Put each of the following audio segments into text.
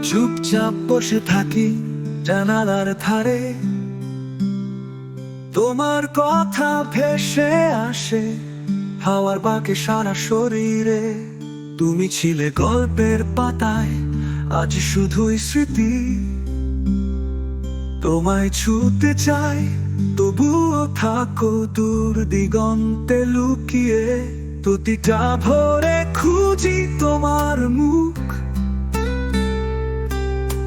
চুপচাপ বসে থাকি জানালার ধারে, তোমার কথা ভেসে আসে হাওয়ার বাঁকে সারা শরীরে। তুমি ছিলে গল্পের পাতায়, আজ শুধুই স্মৃতি। তোমায় ছুতে চাই, তবুও থাকো দূর দিগন্তে লুকিয়ে। প্রতিটা ভোরে খুঁজি তোমার মুখ,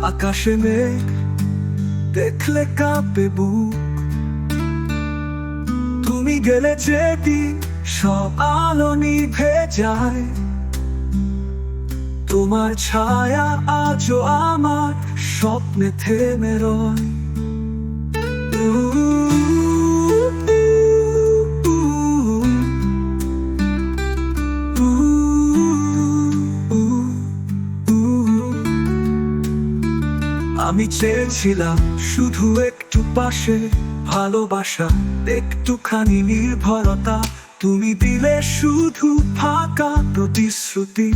আকাশে মেঘ দেখলে কাঁপে বুক। তুমি গেলে যেদিন সব আলো নিভে যায়, তোমার ছায়া আজও আমার স্বপ্নে থেমে রয়। আমি চেয়েছিলাম শুধু একটু পাশে, ভালোবাসা একটুখানি নির্ভরতা। তুমি দিলে শুধু ফাঁকা প্রতিশ্রুতি,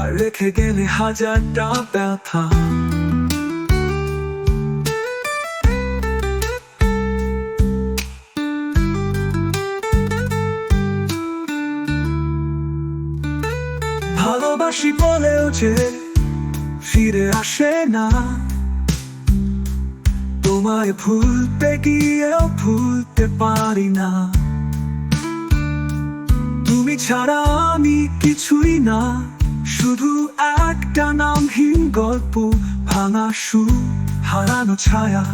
আর রেখে গেলে হাজারটা ব্যথা। ভালোবাসি বলেও যে ফিরে আসে না, তোমায় ভুলতে গিয়েও ভুলতে পারি না। তুমি ছাড়া আমি কিছুই না, শুধু একটা নামহীন গল্প, ভাঙা সুর, হারানো ছায়া।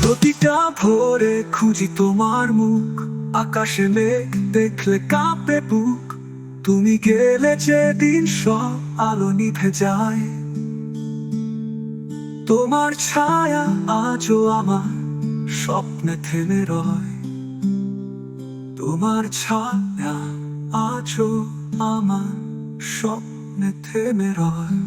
প্রতিটা ভোরে খুঁজি তোমার মুখ, আকাশে মেঘ দেখলে কাঁপে বুক। তুমি গেলে যেদিন সব আলো নিভে যায়, তোমার ছায়া আজও আমার স্বপ্নে থেমে রয়। তোমার ছায়া আজও আমার স্বপ্নে থেমে রয়।